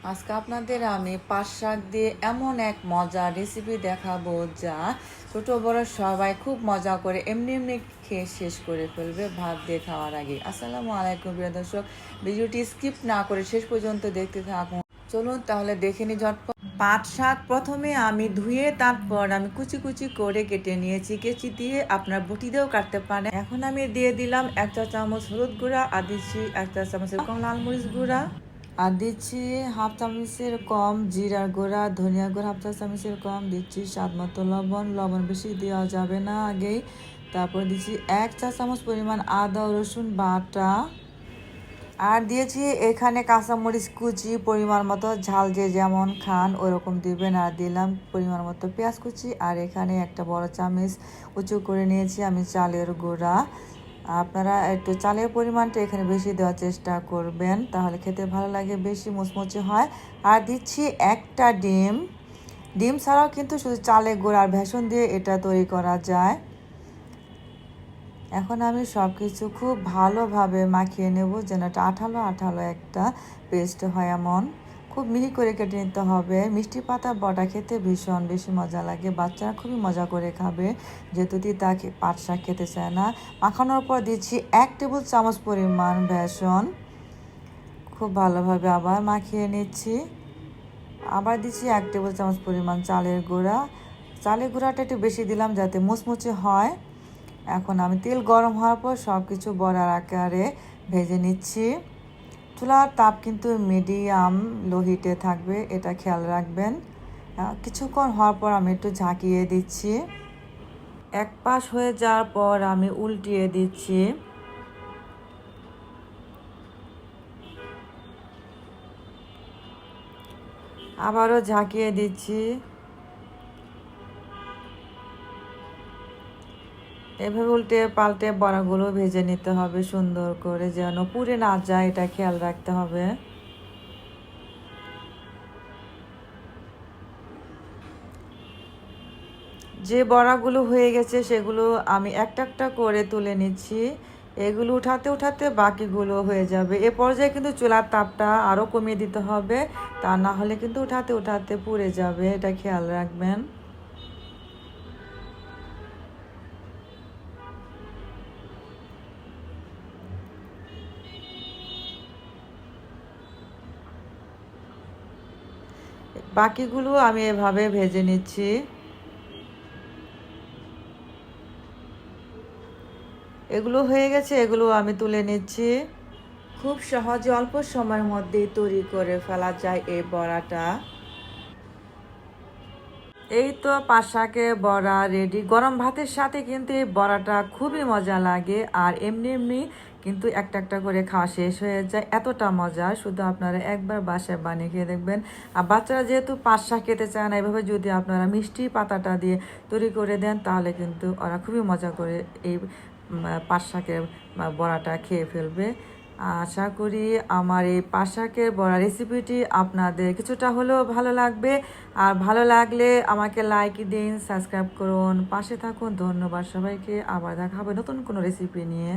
আজকে আপনাদের আমি পাট শাক দিয়ে এমন এক মজার রেসিপি দেখাবো যা ছোট বড় সবাই খুব মজা করে এমনি এমনি খেয়ে শেষ করে ফেলবে ভাত দিয়ে খাওয়ার আগে। আসসালামু আলাইকুম প্রিয় দর্শক, ভিডিওটি স্কিপ না করে শেষ পর্যন্ত দেখতে থাকুন। চলুন তাহলে দেখে নি ঝটপট। পাট শাক প্রথমে আমি ধুয়ে তারপর আমি কুচি কুচি করে কেটে নিয়েছি। কেচি দিয়ে আপনার বটি দিয়েও কাটতে পারেন। এখন আমি দিয়ে দিলাম 1 চা চামচ হলুদ গুঁড়া, আর দিচ্ছি 1 চা চামচের কম লাল মরিচ গুঁড়া, আর দিচ্ছি হাফ চামচের কম জিরার গুঁড়া, ধনিয়া গুঁড়া হাফ চা চামচের কম, দিচ্ছি স্বাদ মতো লবণ। লবণ বেশি দেওয়া যাবে না আগেই। তারপর দিচ্ছি 1 চা চামচ পরিমাণ আদা রসুন বাটা, আর দিয়েছি এখানে কাঁচামরিচ কুচি পরিমাণ মতো, ঝাল যে যেমন খান ওরকম দিবেন। আর দিলাম পরিমাণ মতো পেঁয়াজ কুচি, আর এখানে একটা বড় চামচ উঁচু করে নিয়েছি আমি চালের গুঁড়া। আপনারা একটু চালের পরিমাণটা এখানে বেশি দেওয়ার চেষ্টা করবেন, তাহলে খেতে ভালো লাগে, বেশি মুচমুচে হয়। আর দিচ্ছি একটা ডিম। ডিম ছাড়াও কিন্তু শুধু চালের গুঁড়া আর বেসন দিয়ে এটা তৈরি করা যায়। এখন আমি সব কিছু খুব ভালোভাবে মাখিয়ে নেব যেন এটা আঠালো আঠালো একটা পেস্ট হয়। এমন খুব মিহি করে কেটে নিতে হবে। মিষ্টি পাতা বড়া খেতে ভীষণ বেশি মজা লাগে, বাচ্চারা খুবই মজা করে খাবে যেহেতু তিতা পাট শাক খেতে চায় না। মাখানোর পর দিচ্ছি 1 টেবিল চামচ পরিমাণ বেসন। খুব ভালোভাবে আবার মাখিয়ে নিচ্ছি। আবার দিচ্ছি 1 টেবিল চামচ পরিমাণ চালের গুঁড়া। চালের গুঁড়াটা একটু বেশি দিলাম যাতে মুচমুচে হয়। এখন আমি তেল গরম হওয়ার পর সব কিছু বড়ার আকারে ভেজে নিচ্ছি। চুলার তাপ কিন্তু মিডিয়াম লো হিটে থাকবে, এটা খেয়াল রাখবেন। কিছুক্ষণ হওয়ার পর আমি একটু ঝাঁকিয়ে দিচ্ছি। এক পাশ হয়ে যাওয়ার পর আমি উল্টিয়ে দিচ্ছি। আবারও ঝাঁকিয়ে দিচ্ছি। এভাবে উল্টে পাল্টে বড়াগুলো ভেজে নিতে হবে সুন্দর করে, যেন পুড়ে না যায় এটা খেয়াল রাখতে হবে। যে বড়াগুলো হয়ে গেছে সেগুলো আমি একটা একটা করে তুলে নিচ্ছি। এগুলো উঠাতে উঠাতে বাকিগুলো হয়ে যাবে। এ পর্যায়ে কিন্তু চুলার তাপটা আরও কমিয়ে দিতে হবে, তা না হলে কিন্তু উঠাতে উঠাতে পুড়ে যাবে, এটা খেয়াল রাখবেন। বাকিগুলো আমি এভাবে ভেজে নিচ্ছি। এগুলো হয়ে গেছে, এগুলো আমি তুলে নিচ্ছি। খুব সহজে অল্প সময়ের মধ্যেই তৈরি করে ফেলা যায় এই বড়াটা। এই তো পাট শাকের বড়া রেডি। গরম ভাতের সাথে কিন্তু এই বড়াটা খুবই মজা লাগে, আর এমনি এমনি কিন্তু একটা একটা করে খাওয়া শেষ হয়ে যায়, এতটা মজা। শুধু আপনারা একবার বাসায় বানিয়ে খেয়ে দেখবেন। আর বাচ্চারা যেহেতু পাট শাক খেতে চায় না, এভাবে যদি আপনারা মিষ্টি পাতাটা দিয়ে তৈরি করে দেন তাহলে কিন্তু ওরা খুবই মজা করে এই পাট শাকের বড়াটা খেয়ে ফেলবে। আশা করি আমার এই পাট শাকের বড়া রেসিপিটি আপনাদের কিছুটা হলেও ভালো লাগবে। আর ভালো লাগলে আমাকে লাইক দিন, সাবস্ক্রাইব করুন, পাশে থাকুন। ধন্যবাদ সবাইকে। আবার দেখা হবে নতুন কোনো রেসিপি নিয়ে।